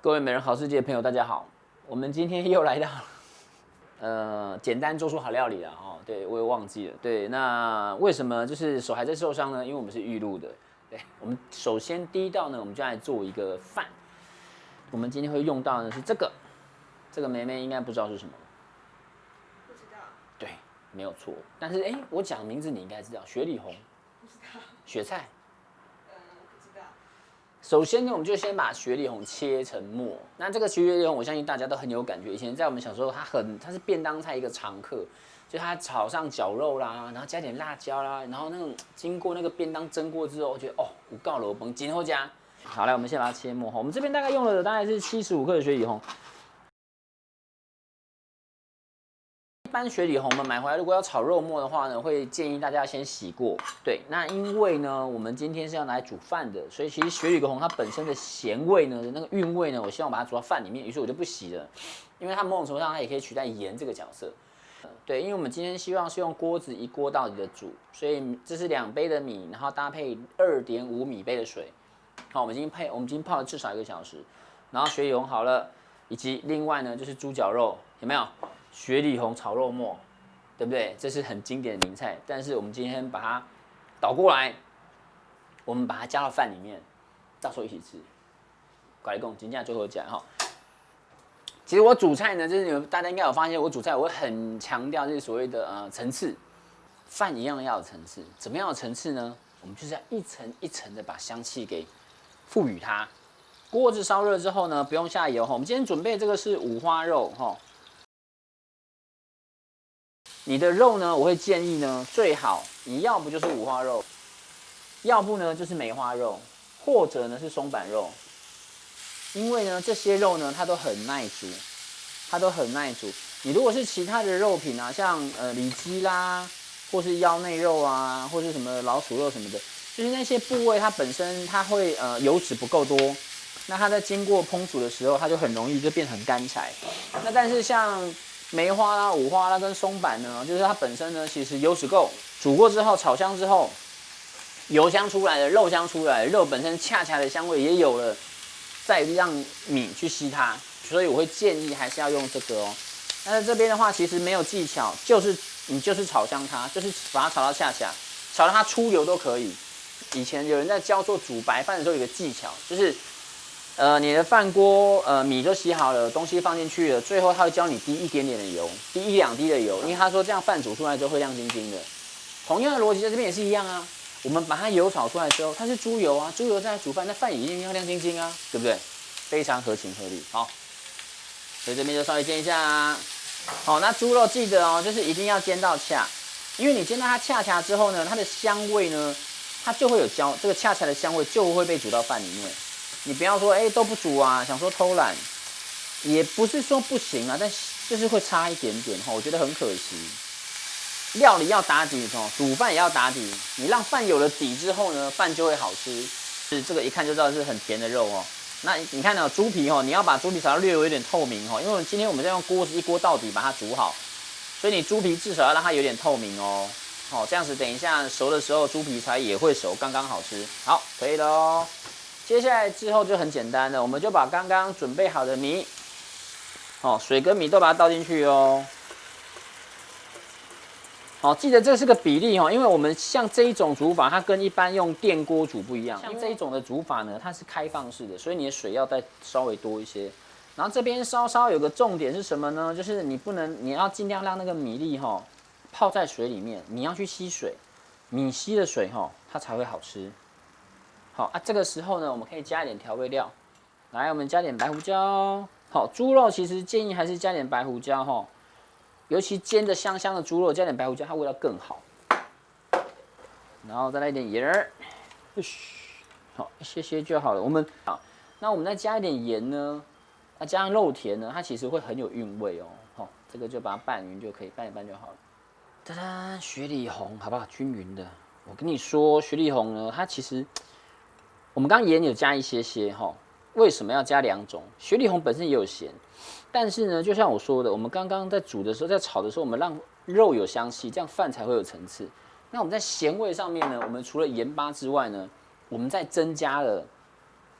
各位美人好世界的朋友，大家好，我们今天又来到简单做出好料理了哦。对，我也忘记了。对，那为什么就是手还在受伤呢？因为我们是预录的。对，我们首先第一道呢，我们就来做一个饭。我们今天会用到的是这个妹妹应该不知道是什么。不知道。对，没有错。但是我讲名字你应该知道，雪里红。不知道。雪菜。不知道。首先呢，我们就先把雪里红切成末。那这个雪里红，我相信大家都很有感觉。以前在我们小时候，它是便当菜一个常客，就它炒上绞肉啦，然后加点辣椒啦，然后那种经过那个便当蒸过之后，我觉得有够萝卜，今后加。好，来我们先把它切末。我们这边大概用了大概是75克的雪里红。一般雪里红我们买回来，如果要炒肉末的话呢，会建议大家先洗过。对，那因为呢，我们今天是要拿来煮饭的，所以其实雪里红它本身的咸味呢，那个韵味呢，我希望把它煮到饭里面，于是我就不洗了，因为它某种程度上它也可以取代盐这个角色。对，因为我们今天希望是用锅子一锅到底的煮，所以这是2杯的米，然后搭配2.5米杯的水。好，我们已经泡了至少1个小时，然后雪里红好了，以及另外呢就是猪脚肉，有没有？雪里红炒肉末，对不对？这是很经典的名菜，但是我们今天把它倒过来，我们把它加到饭里面，到时候一起吃。拐讲，真正最好讲哈。其实我煮菜呢，就是大家应该有发现，我煮菜我会很强调就是所谓的层次，饭一样要有层次。怎么样的层次呢？我们就是要一层一层的把香气给赋予它。锅子烧热之后呢，不用下油哈。我们今天准备这个是五花肉哈。你的肉呢，我会建议呢，最好你要不就是五花肉，要不呢就是梅花肉，或者呢是松板肉。因为呢这些肉呢它都很耐煮，你如果是其他的肉品啊，像里脊啦，或是腰内肉啊，或是什么老鼠肉什么的，就是那些部位它本身它会油脂不够多，那它在经过烹煮的时候，它就很容易就变成很干柴。那但是像梅花啦、五花啦跟松板呢，就是它本身呢其实油脂够，煮过之后炒香之后，油香出来了，肉香出来了，肉本身恰恰的香味也有了，再让米去吸它，所以我会建议还是要用这个哦。但是这边的话其实没有技巧，你就是炒香它，就是把它炒到恰恰，炒到它出油都可以。以前有人在教做煮白饭的时候有个技巧，就是你的饭锅米都洗好了，东西放进去了，最后他会教你滴一点点的油，滴1-2滴的油，因为他说这样饭煮出来之后会亮晶晶的。同样的逻辑在这边也是一样啊，我们把它油炒出来之后，它是猪油啊，猪油再煮饭，那饭也一定要亮晶晶啊，对不对？非常合情合理。好，所以这边就稍微煎一下啊。好，那猪肉记得哦，就是一定要煎到恰，因为你煎到它恰恰之后呢，它的香味呢，它就会有这个恰恰的香味就会被煮到饭里面。你不要说都不煮啊，想说偷懒，也不是说不行啊，但就是会差一点点哈，我觉得很可惜。料理要打底哦，煮饭也要打底。你让饭有了底之后呢，饭就会好吃。是这个一看就知道是很甜的肉哦。那你看呢，猪皮哦，你要把猪皮炒到略有点透明哦，因为今天我们在用锅子一锅到底把它煮好，所以你猪皮至少要让它有点透明哦。好，这样子等一下熟的时候，猪皮才也会熟，刚刚好吃。好，可以了哦。接下来之后就很简单了，我们就把刚刚准备好的米，水跟米都把它倒进去哦。好，记得这是个比例哦，因为我们像这一种煮法，它跟一般用电锅煮不一样。像这一种的煮法呢，它是开放式的，所以你的水要再稍微多一些。然后这边稍稍有个重点是什么呢？就是你要尽量让那个米粒泡在水里面，你要去吸水，米吸的水它才会好吃。好啊，这个时候呢，我们可以加一点调味料，来，我们加点白胡椒。好，猪肉其实建议还是加点白胡椒哈，尤其煎的香香的猪肉，加点白胡椒，它味道更好。然后再来一点盐儿，好，一些就好了。那我们再加一点盐呢，加上肉甜呢，它其实会很有韵味哦。好，这个就把它拌匀就可以，拌一拌就好了。哒哒，雪里红，好不好？均匀的。我跟你说，雪里红呢，它其实我们刚刚盐有加一些哈，为什么要加2种？雪里红本身也有咸，但是呢，就像我说的，我们刚刚在煮的时候，在炒的时候，我们让肉有香气，这样饭才会有层次。那我们在咸味上面呢，我们除了盐巴之外呢，我们再增加了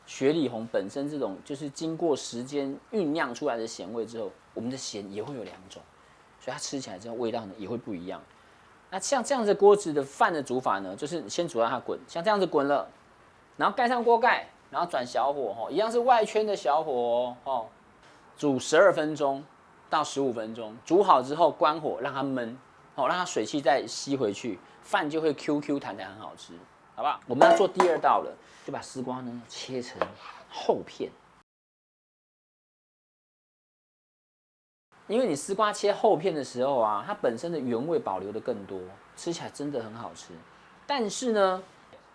雪里红本身这种就是经过时间酝酿出来的咸味之后，我们的咸也会有2种，所以它吃起来之后味道呢也会不一样。那像这样子锅子的饭的煮法呢，就是先煮让它滚，像这样子滚了，然后盖上锅盖，然后转小火一样是外圈的小火煮12分钟到15分钟，煮好之后关火让它焖，让它水汽再吸回去，饭就会 QQ 弹弹很好吃，好不好？我们要做第2道了，就把丝瓜呢切成厚片，因为你丝瓜切厚片的时候啊，它本身的原味保留的更多，吃起来真的很好吃。但是呢，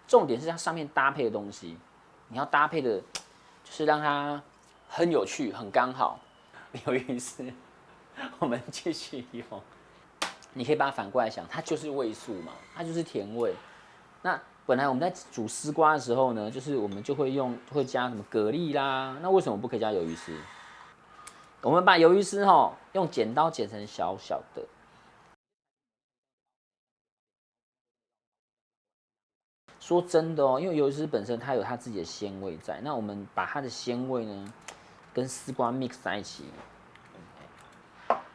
重点是它上面搭配的东西，你要搭配的，就是让它很有趣、很刚好。有意思，我们继续用。你可以把它反过来想，它就是味素嘛，它就是甜味。那本来我们在煮丝瓜的时候呢，就是我们就会加什么蛤蜊啦，那为什么不可以加鱿鱼丝？我们把鱿鱼丝用剪刀剪成小小的。说真的因为鱿鱼丝本身它有它自己的鲜味在，那我们把它的鲜味呢跟丝瓜 mix 在一起，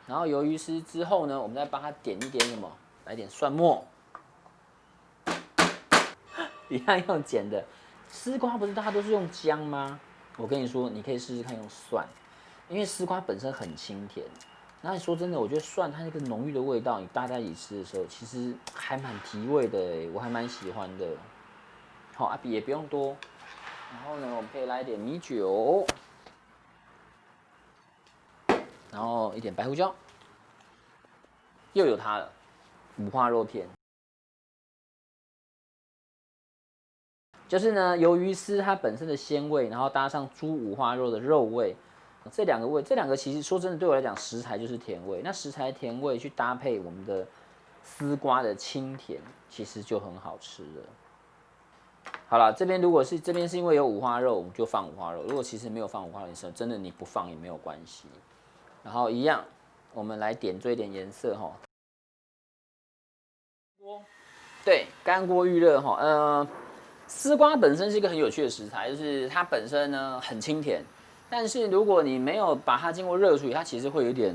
然后鱿鱼丝之后呢，我们再帮它点一点什么，来点蒜末，一样用剪的。丝瓜不是大家都是用姜吗？我跟你说，你可以试试看用蒜，因为丝瓜本身很清甜。那说真的，我觉得蒜它那个浓郁的味道，你大家一起吃的时候，其实还蛮提味的我还蛮喜欢的。好也不用多。然后呢，我们可以来一点米酒，然后一点白胡椒，又有它了，五花肉片。就是呢，鱿鱼丝它本身的鲜味，然后搭上猪五花肉的肉味，这两个其实说真的对我来讲，食材就是甜味。那食材甜味去搭配我们的丝瓜的清甜，其实就很好吃了。好了，这边是因为有五花肉，我们就放五花肉。如果其实没有放五花肉的时候，真的你不放也没有关系。然后一样，我们来点缀一点颜色对，干锅预热丝瓜本身是一个很有趣的食材，就是它本身呢很清甜，但是如果你没有把它经过热处理，它其实会有点，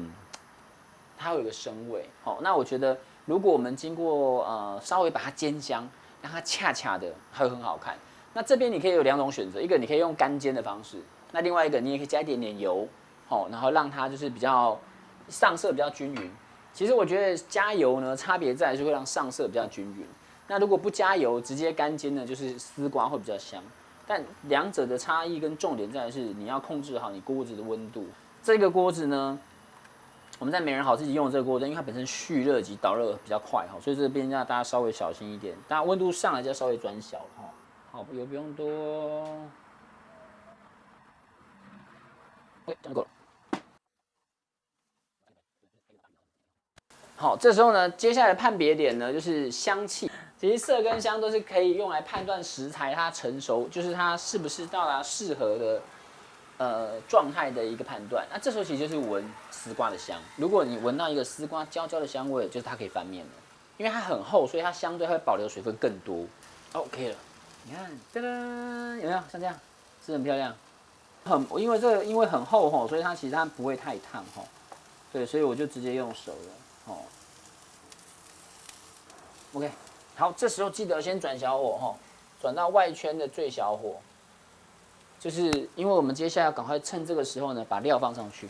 它会有一个生味。那我觉得如果我们经过稍微把它煎香，让它恰恰的，它会很好看。那这边你可以有2种选择，一个你可以用干煎的方式，那另外一个你也可以加一点点油，然后让它就是比较上色比较均匀。其实我觉得加油呢，差别在就会让上色比较均匀。那如果不加油，直接干煎呢，就是丝瓜会比较香。但两者的差异跟重点在于是你要控制好你锅子的温度。这个锅子呢，我们在美人好自己用的这个锅子，因为它本身蓄热及导热比较快所以这边要大家稍微小心一点。当然温度上来就要稍微转小好，油不用多。这样够了。好，这时候呢，接下来的判别点呢，就是香气。其实色跟香都是可以用来判断食材它成熟，就是它是不是到达适合的状态的一个判断。那这时候其实就是闻丝瓜的香。如果你闻到一个丝瓜焦焦的香味，就是它可以翻面了，因为它很厚，所以它相对会保留水分更多。OK 了，你看，噔噔，有没有像这样，是很漂亮。因为很厚所以它其实它不会太烫对，所以我就直接用手了OK。好，这时候记得先转小火转到外圈的最小火，就是因为我们接下来要赶快趁这个时候呢，把料放上去。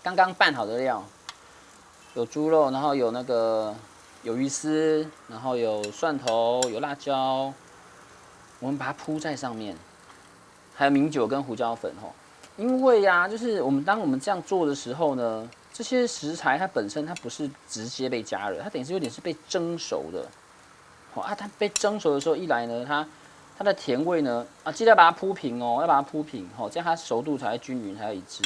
刚刚拌好的料，有猪肉，然后有那个鱿鱼丝，然后有蒜头，有辣椒，我们把它铺在上面，还有米酒跟胡椒粉因为就是当我们这样做的时候呢，这些食材它本身它不是直接被加热，它等于是有点是被蒸熟的。它被蒸熟的时候，一来呢，它的甜味呢，记得要把它铺平要把它铺平这样它熟度才会均匀，才会一致。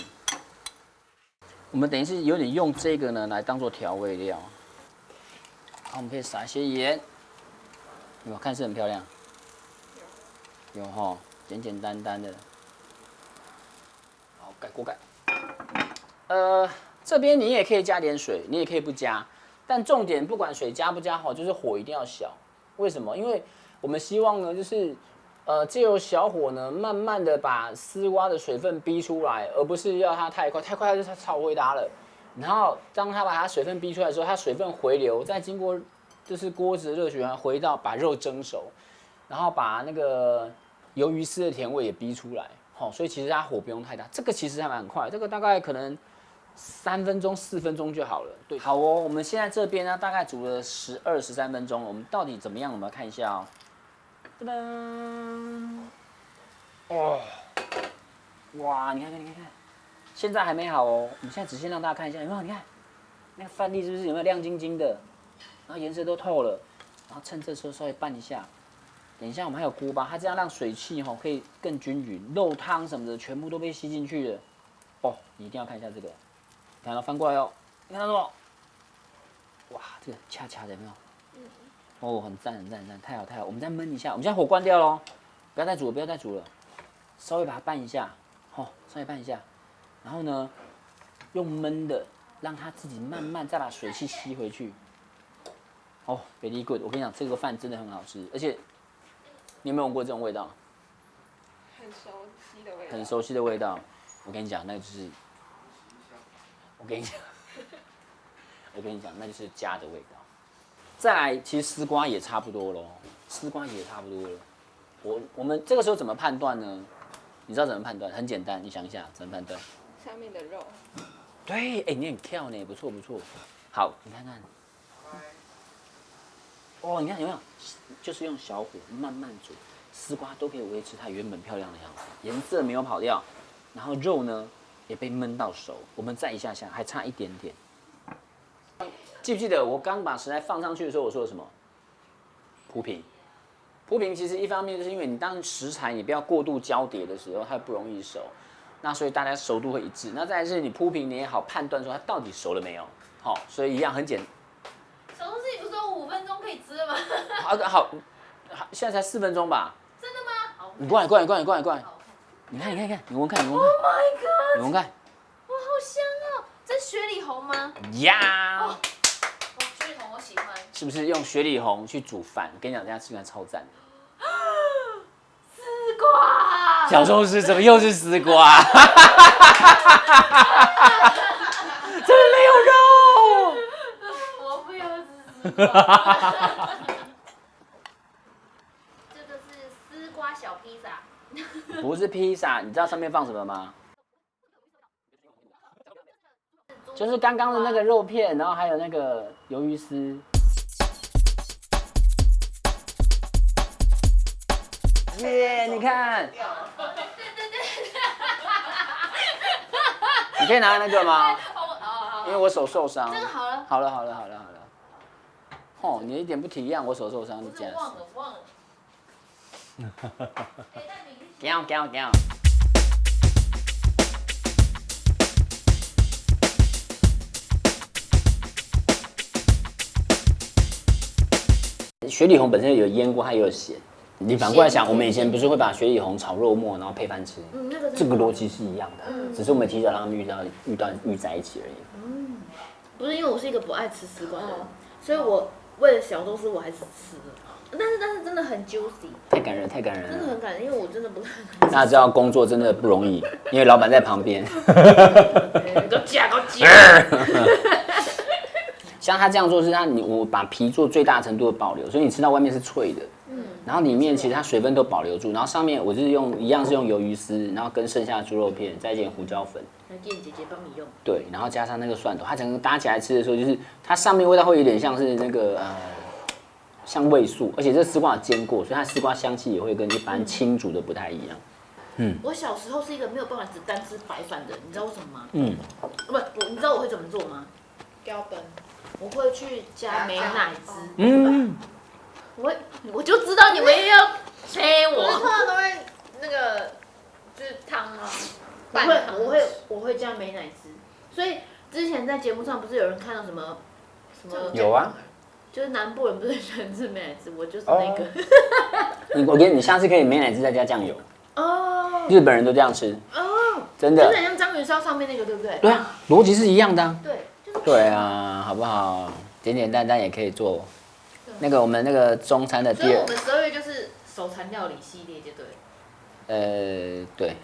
我们等于是有点用这个呢来当做调味料。好，我们可以撒一些盐，有没有看是很漂亮？有简简单单的。好，盖锅盖。这边你也可以加点水，你也可以不加，但重点不管水加不加就是火一定要小。为什么？因为我们希望呢，就是借由小火呢，慢慢的把丝瓜的水分逼出来，而不是要它太快，太快它就炒回答了。然后当它把它水分逼出来的时候，它水分回流，再经过就是锅子的热循环回到把肉蒸熟，然后把那个鱿鱼丝的甜味也逼出来。好，所以其实它火不用太大，这个其实还蛮快，这个大概可能3分钟、4分钟就好了。对，好哦，我们现在这边呢大概煮了12、13分钟了，我们到底怎么样？我们来看一下哦。噔噔，哦，哇，你看，现在还没好哦。我们现在只先让大家看一下，有没有？你看那个饭粒是不是有没有亮晶晶的？然后颜色都透了，然后趁这时候稍微拌一下。等一下我们还有锅巴，它这样让水汽可以更均匀，肉汤什么的全部都被吸进去了。哦，你一定要看一下这个，看到翻过来哦，你看到没有？哇，这个恰恰的有没有？哦，很赞，太好！我们再焖一下，我们现在火关掉喽，不要再煮了，稍微把它拌一下，稍微拌一下，然后呢，用焖的，让它自己慢慢再把水汽吸回去。哦 ，very good！ 我跟你讲，这个饭真的很好吃，而且你有没有闻过这种味道？很熟悉的味道。很熟悉的味道。我跟你讲，那就是，我跟你讲，那就是家的味道。再来，其实丝瓜也差不多咯，我们这个时候怎么判断呢？你知道怎么判断？很简单，你想一下怎么判断？上面的肉。对，你很跳呢，不错。好，你看看。哦，你看有没有？就是用小火慢慢煮，丝瓜都可以维持它原本漂亮的样子，颜色没有跑掉，然后肉呢也被焖到熟。我们再一下，还差一点点。记不记得我刚把食材放上去的时候，我说了什么？铺平。铺平其实一方面就是因为你当食材你不要过度交叠的时候，它不容易熟，那所以大家熟度会一致。那再来是你铺平，你也好判断说它到底熟了没有。好，所以一样很简单。小东西不是说5分钟可以吃了吗？好，现在才4分钟吧？真的吗？好，你过来，你看，你闻看。Oh my god！ 你闻看。哇，好香哦！这是雪里红吗？呀！哦，雪里红我喜欢。是不是用雪里红去煮饭？我跟你讲，等下吃起来超赞。丝瓜。小寿司怎么又是丝瓜？怎么没有肉？我不要吃丝瓜。这个是丝瓜小披萨。不是披萨，你知道上面放什么吗？就是刚刚的那个肉片，然后还有那个鱿鱼丝。耶，你看。对。你可以拿那个吗？好。因为我手受伤。这个好了。好了。哦，你一点不体谅我手受伤，你这样。忘了。讲。雪里红本身有腌过，它也有咸。你反过来想，我们以前不是会把雪里红炒肉末，然后配饭吃？这个逻辑是一样的，只是我们提早让他们遇在一起而已。不是因为我是一个不爱吃丝瓜的人，所以我为了小寿司我还是吃了。但是真的很 juicy， 太感人了，真的很感人，因为我真的不太。大家知道工作真的不容易，因为老板在旁边。给我夹。像他这样做是我把皮做最大程度的保留，所以你吃到外面是脆的，然后里面其实它水分都保留住，然后上面我就是一样是用鱿鱼丝，然后跟剩下的猪肉片，再一点胡椒粉，来店姐姐帮你用。对，然后加上那个蒜头，它整个搭起来吃的时候，就是它上面味道会有点像是那个像味素，而且这丝瓜有煎过，所以它丝瓜香气也会跟一般清煮的不太一样。我小时候是一个没有办法只单吃白饭的，你知道为什么吗？不，你知道我会怎么做吗？标本。我会去加美乃滋。我就知道你们又要催我。通常都会那个就是汤啊。我会加美乃滋，所以之前在节目上不是有人看到什么？有啊。就是南部人不是很喜欢吃美乃滋，我就是那个。我给你下次可以美乃滋再加酱油。哦。日本人都这样吃。哦。真的。就是很像章鱼烧上面那个，对不对？对啊，逻辑是一样的。对。对啊，好不好？简简单单也可以做。那个我们那个中餐的所以我们12月就是手残料理系列就对了。对。